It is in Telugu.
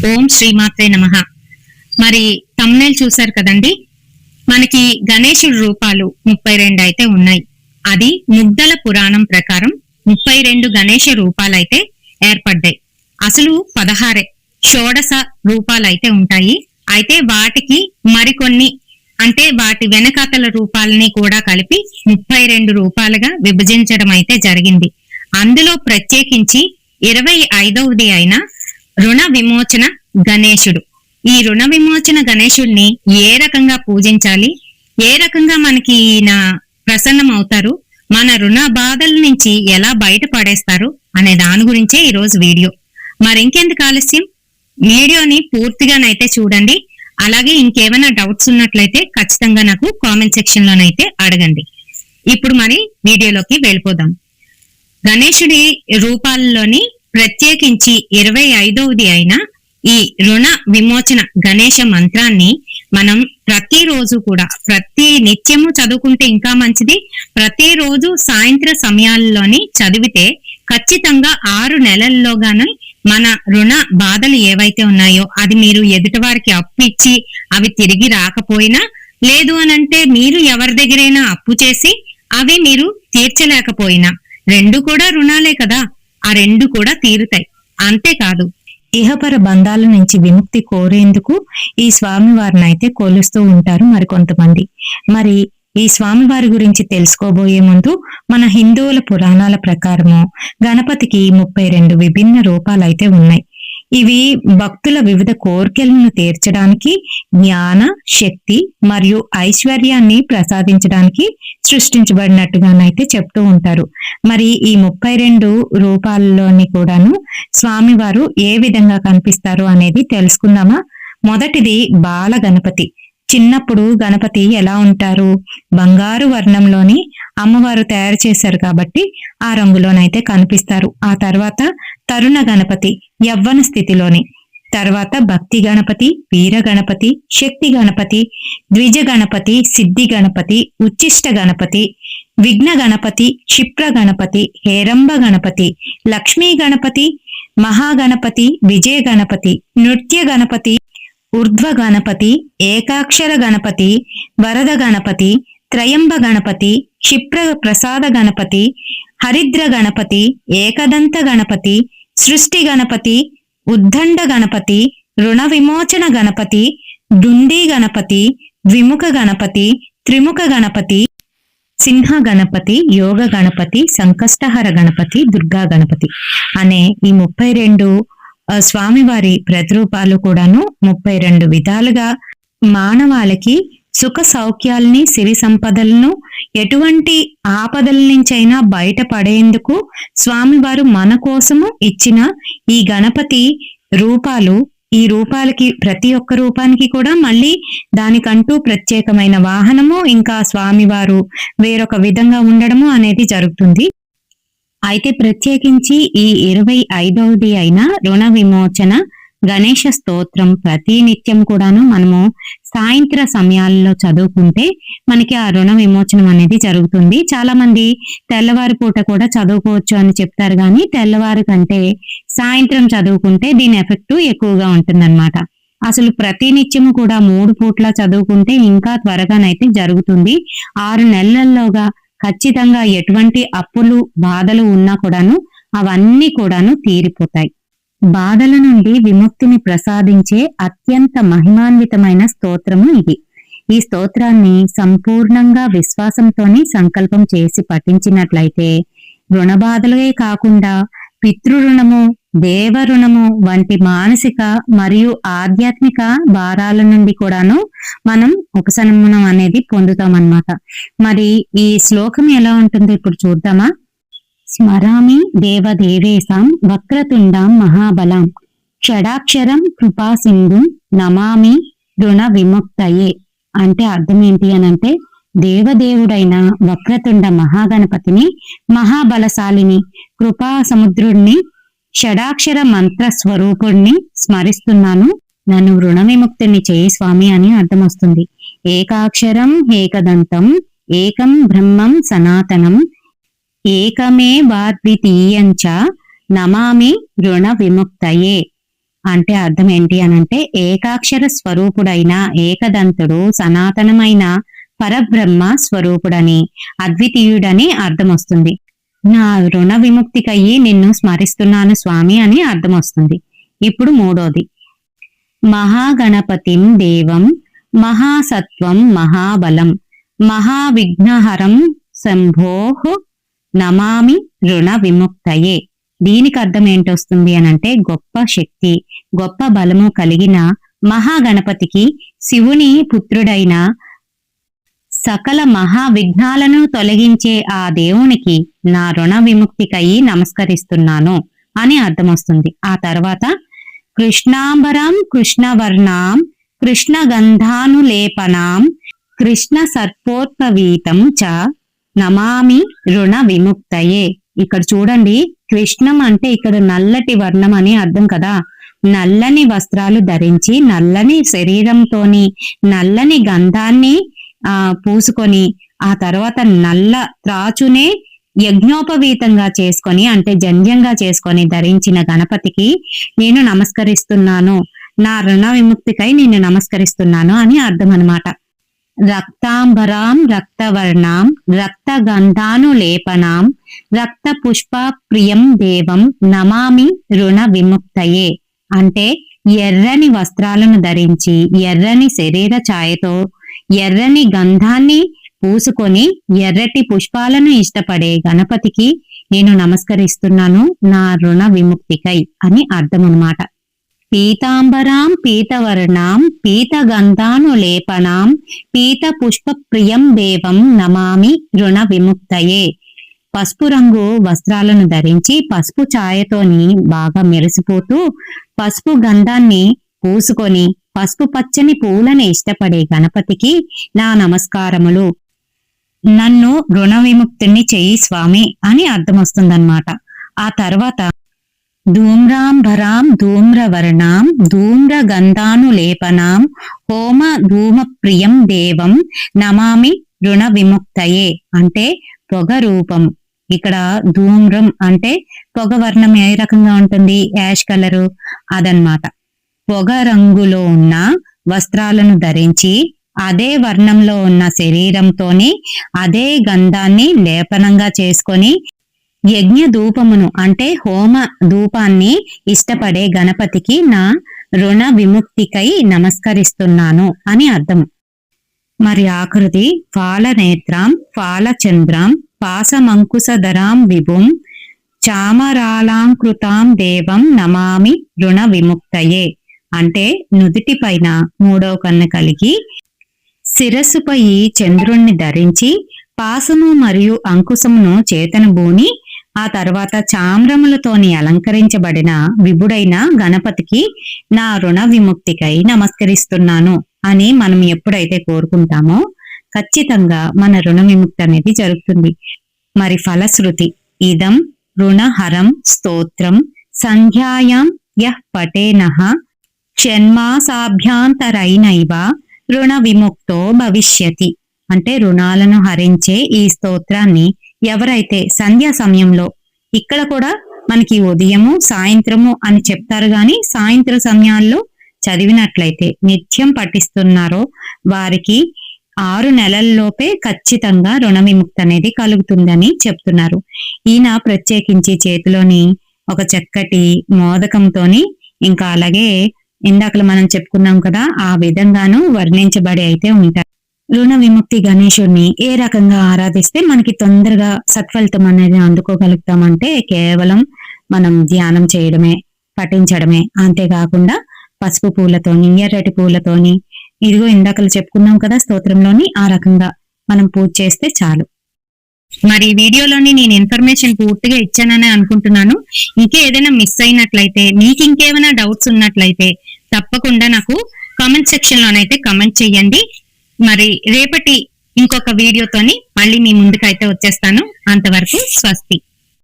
ఓం శ్రీమాత్రే నమః. మరి తమ్నైల్ చూశారు కదండి. మనకి గణేశుడి రూపాలు 32 అయితే ఉన్నాయి. అది ముద్దల పురాణం ప్రకారం 32 గణేశ రూపాలైతే ఏర్పడ్డాయి. అసలు 16 షోడశ రూపాలైతే ఉంటాయి. అయితే వాటికి మరికొన్ని అంటే వాటి వెనకాతల రూపాలని కూడా కలిపి 32 రూపాలుగా విభజించడం అయితే జరిగింది. అందులో ప్రత్యేకించి 25వది అయిన రుణ విమోచన గణేశుడు. ఈ రుణ విమోచన గణేశుడిని ఏ రకంగా పూజించాలి, ఏ రకంగా మనకి ఈయన ప్రసన్నం అవుతారు, మన రుణ బాధల నుంచి ఎలా బయటపడేస్తారు అనే దాని గురించే ఈరోజు వీడియో. మరింకెందుకు ఆలస్యం, వీడియోని పూర్తిగానైతే చూడండి. అలాగే ఇంకేమైనా డౌట్స్ ఉన్నట్లయితే ఖచ్చితంగా నాకు కామెంట్ సెక్షన్ లోనైతే అడగండి. ఇప్పుడు మరి వీడియోలోకి వెళ్ళిపోదాం. గణేశుడి రూపాల్లోని ప్రత్యేకించి 25వది అయిన ఈ రుణ విమోచన గణేశ మంత్రాన్ని మనం ప్రతిరోజు కూడా ప్రతి నిత్యము చదువుకుంటే ఇంకా మంచిది. ప్రతిరోజు సాయంత్ర సమయాల్లోని చదివితే ఖచ్చితంగా 6 నెలల్లోగానే మన రుణ బాధలు ఏవైతే ఉన్నాయో అది మీరు ఎదుటి వారికి అప్పు ఇచ్చి అవి తిరిగి రాకపోయినా, లేదు అనంటే మీరు ఎవరి దగ్గరైనా అప్పు చేసి అవి మీరు తీర్చలేకపోయినా, రెండు కూడా రుణాలే కదా, ఆ రెండు కూడా తీరుతాయి. అంతేకాదు ఇహపర బంధాల నుంచి విముక్తి కోరేందుకు ఈ స్వామివారిని అయితే కొలుస్తూ ఉంటారు మరికొంతమంది. మరి ఈ స్వామివారి గురించి తెలుసుకోబోయే ముందు మన హిందువుల పురాణాల ప్రకారము గణపతికి 32 విభిన్న రూపాలైతే ఉన్నాయి. ఇవి భక్తుల వివిధ కోరికలను తీర్చడానికి, జ్ఞాన శక్తి మరియు ఐశ్వర్యాన్ని ప్రసాదించడానికి సృష్టించబడినట్టుగానైతే చెప్తూ ఉంటారు. మరి ఈ 32 రూపాల్లోని కూడాను స్వామివారు ఏ విధంగా కనిపిస్తారు అనేది తెలుసుకుందామా. మొదటిది బాల గణపతి. చిన్నప్పుడు గణపతి ఎలా ఉంటారు, బంగారు వర్ణంలోని అమ్మవారు తయారు చేశారు కాబట్టి ఆ రంగులోనైతే కనిపిస్తారు. ఆ తర్వాత తరుణ గణపతి యవ్వన స్థితిలోని, తర్వాత భక్తి గణపతి, వీర గణపతి, శక్తి గణపతి, ద్విజ గణపతి, సిద్ధి గణపతి, ఉచ్చిష్ట గణపతి, విఘ్న గణపతి, క్షిప్ర గణపతి, హేరంబ గణపతి, లక్ష్మీ గణపతి, మహాగణపతి, విజయ గణపతి, నృత్య గణపతి, ఊర్ధ్వ గణపతి, ఏకాక్షర గణపతి, వరద గణపతి, త్రయంబ గణపతి, క్షిప్ర ప్రసాద గణపతి, హరిద్ర గణపతి, ఏకదంత గణపతి, సృష్టి గణపతి, ఉద్దండ గణపతి, రుణ విమోచన గణపతి, డుండి గణపతి, ద్విముఖ గణపతి, త్రిముఖ గణపతి, సింహ గణపతి, యోగ గణపతి, సంకష్టహర గణపతి, దుర్గా గణపతి అనే ఈ 32 స్వామివారి ప్రతిరూపాలు కూడాను 32 విధాలుగా మానవాళికి సుఖ సౌఖ్యాల్ని, సిరి సంపదలను, ఎటువంటి ఆపదల నుంచైనా బయటపడేందుకు స్వామివారు మన కోసము ఇచ్చిన ఈ గణపతి రూపాలు. ఈ రూపాలకి ప్రతి ఒక్క రూపానికి కూడా మళ్ళీ దానికంటూ ప్రత్యేకమైన వాహనము, ఇంకా స్వామివారు వేరొక విధంగా ఉండడము అనేది జరుగుతుంది. అయితే ప్రత్యేకించి ఈ 25వది అయిన రుణ విమోచన గణేశ స్తోత్రం ప్రతి నిత్యం కూడాను మనము సాయంత్ర సమయాల్లో చదువుకుంటే మనకి ఆ రుణ విమోచనం అనేది జరుగుతుంది. చాలా మంది తెల్లవారి పూట కూడా చదువుకోవచ్చు అని చెప్తారు, కానీ తెల్లవారి కంటే సాయంత్రం చదువుకుంటే దీని ఎఫెక్ట్ ఎక్కువగా ఉంటుందన్నమాట. అసలు ప్రతి నిత్యము కూడా 3 పూట్ల చదువుకుంటే ఇంకా త్వరగానైతే జరుగుతుంది. 6 నెలల్లోగా ఖచ్చితంగా ఎటువంటి అప్పులు బాధలు ఉన్నా కూడాను అవన్నీ కూడాను తీరిపోతాయి. బాధల నుండి విముక్తిని ప్రసాదించే అత్యంత మహిమాన్వితమైన స్తోత్రము ఇది. ఈ స్తోత్రాన్ని సంపూర్ణంగా విశ్వాసంతోని సంకల్పం చేసి పఠించినట్లయితే రుణ బాధలే కాకుండా పితృరుణము, దేవ రుణము వంటి మానసిక మరియు ఆధ్యాత్మిక భారాల నుండి కూడాను మనం ఉపశమనం అనేది పొందుతామన్నమాట. మరి ఈ శ్లోకం ఎలా ఉంటుందో ఇప్పుడు చూద్దామా. స్మరామి దేవదేవేశాం వక్రతుండాం మహాబలాం షడాక్షరం కృపా సింధుం నమామి రుణ విముక్తయే. అంటే అర్థం ఏంటి అనంటే, దేవదేవుడైన వక్రతుండ మహాగణపతిని, మహాబలశాలిని, కృపా సముద్రుడిని, షడాక్షర మంత్ర స్వరూపుణ్ణి స్మరిస్తున్నాను, నన్ను రుణ విముక్తిని చేయి స్వామి అని అర్థం వస్తుంది. ఏకాక్షరం ఏకదంతం ఏకం బ్రహ్మం సనాతనం ఏకమే వాద్వితీయంచ నమామి రుణ విముక్తయే అంటే అర్థం ఏంటి అనంటే ఏకాక్షర స్వరూపుడైన ఏకదంతుడు సనాతనమైన పరబ్రహ్మ స్వరూపుడని, అద్వితీయుడని అర్థం వస్తుంది. నా రుణ విముక్తికయ్యి నిన్ను స్మరిస్తున్నాను స్వామి అని అర్థం వస్తుంది. ఇప్పుడు మూడోది, మహాగణపతిం దేవం మహాసత్వం మహాబలం మహావిఘ్నహరం శంభోః నమామి రుణ విముక్తయే. దీనికి అర్థం ఏంటొస్తుంది అనంటే గొప్ప శక్తి, గొప్ప బలము కలిగిన మహాగణపతికి, శివుని పుత్రుడైన సకల మహావిఘ్నాలను తొలగించే ఆ దేవునికి నా రుణ విముక్తికై నమస్కరిస్తున్నాను అని అర్థం వస్తుంది. ఆ తర్వాత కృష్ణాంబరం కృష్ణవర్ణాం కృష్ణగంధానులేపనాం కృష్ణ సర్పోత్పవీతం చ నమామి రుణ విముక్తయే. ఇక్కడ చూడండి, కృష్ణం అంటే ఇక్కడ నల్లటి వర్ణం అని అర్థం కదా. నల్లని వస్త్రాలు ధరించి నల్లని శరీరంతోని నల్లని గంధాన్ని పూసుకొని ఆ తర్వాత నల్ల త్రాచునే యజ్ఞోపవీతంగా చేసుకొని అంటే జంధ్యంగా చేసుకొని ధరించిన గణపతికి నేను నమస్కరిస్తున్నాను, నా రుణ విముక్తికై నేను నమస్కరిస్తున్నాను అని అర్థం అన్నమాట. రక్తాంబరాం రక్తవర్ణాం రక్తగంధానులేపనాం రక్త పుష్ప ప్రియం దేవం నమామి రుణ విముక్తయే. అంటే ఎర్రని వస్త్రాలను ధరించి ఎర్రని శరీర ఛాయతో ఎర్రని గంధాన్ని పూసుకొని ఎర్రటి పుష్పాలను ఇష్టపడే గణపతికి నేను నమస్కరిస్తున్నాను నా రుణ విముక్తికై అని అర్థం అన్నమాట. పీతాంబరాం పీతవర్ణాం పీతగంధానులేపనాం పీత పుష్ప ప్రియం దేవం నమామి రుణ విముక్తయే. పసుపు రంగు వస్త్రాలను ధరించి పసుపు ఛాయతోని బాగా మెరిసిపోతూ పసుపు గంధాన్ని పూసుకొని పసుపు పచ్చని పూలను ఇష్టపడే గణపతికి నా నమస్కారములు, నన్ను రుణ విముక్తిని చెయ్యి స్వామి అని అర్థం వస్తుందన్నమాట. ఆ తర్వాత ధూమ్రాంబరాం ధూమ్రవర్ణాం ధూమ్రగంధానులేపనాం హోమ ధూమ ప్రియం దేవం నమామి రుణ విముక్తయే. అంటే పొగ రూపం. ఇక్కడ ధూమ్రం అంటే పొగ వర్ణం ఏ రకంగా ఉంటుంది, యాష్ కలరు అదనమాట. పొగ రంగులో ఉన్న వస్త్రాలను ధరించి అదే వర్ణంలో ఉన్న శరీరంతోని అదే గంధాన్ని లేపనంగా చేసుకొని యజ్ఞ ధూపమును అంటే హోమ ధూపాన్ని ఇష్టపడే గణపతికి నా రుణ విముక్తికై నమస్కరిస్తున్నాను అని అర్థం. మరి ఆకృతి ఫాలనేత్రాం ఫాలచంద్రాం పాసమంకుశధరాం విభుం చామరాలాంకృతాం దేవం నమామి రుణ విముక్తయే. అంటే నుదిటి పైన మూడవ కన్ను కలిగి శిరస్సుపై చంద్రుణ్ణి ధరించి పాసము మరియు అంకుశమును చేతను బూని ఆ తర్వాత చామ్రములతోని అలంకరించబడిన విభుడైన గణపతికి నా రుణ విముక్తికై నమస్కరిస్తున్నాను అని మనం ఎప్పుడైతే కోరుకుంటామో ఖచ్చితంగా మన రుణ విముక్తి అనేది జరుగుతుంది. మరి ఫలశ్రుతి ఇదం రుణహరం స్తోత్రం సంధ్యాయాం యః పఠేనః షణ్మాసాభ్యాంతరైనైవ రుణ విముక్తో భవిష్యతి. అంటే రుణాలను హరించే ఈ స్తోత్రాన్ని ఎవరైతే సంధ్యా సమయంలో, ఇక్కడ కూడా మనకి ఉదయము సాయంత్రము అని చెప్తారు గాని సాయంత్ర సమయాల్లో చదివినట్లయితే నిత్యం పఠిస్తున్నారో వారికి 6 నెలల్లోపే ఖచ్చితంగా రుణ విముక్తి అనేది కలుగుతుందని చెప్తున్నారు. ఈయన ప్రత్యేకించి చేతిలోని ఒక చక్కటి మోదకంతోని ఇంకా అలాగే ఇందాకలు మనం చెప్పుకున్నాం కదా ఆ విధంగాను వర్ణించబడి అయితే ఉంటారు. రుణ విముక్తి గణేశుడిని ఏ రకంగా ఆరాధిస్తే మనకి తొందరగా సత్ఫలితం అనేది అందుకోగలుగుతామంటే కేవలం మనం ధ్యానం చేయడమే, పఠించడమే. అంతేకాకుండా పసుపు పూలతోని ఎర్రటి పూలతోని ఇదిగో ఇందాకలు చెప్పుకున్నాం కదా స్తోత్రంలోని ఆ రకంగా మనం పూజ చేస్తే చాలు. మరి వీడియోలోని నేను ఇన్ఫర్మేషన్ పూర్తిగా ఇచ్చానని అనుకుంటున్నాను. ఇంకా ఏదైనా మిస్ అయినట్లయితే, మీకు ఇంకేమైనా డౌట్స్ ఉన్నట్లయితే తప్పకుండా నాకు కామెంట్ సెక్షన్ లోనైతే కామెంట్ చెయ్యండి. మరి రేపటి ఇంకొక వీడియోతోని మళ్ళీ మీ ముందుకైతే వచ్చేస్తాను. అంతవరకు స్వస్తి.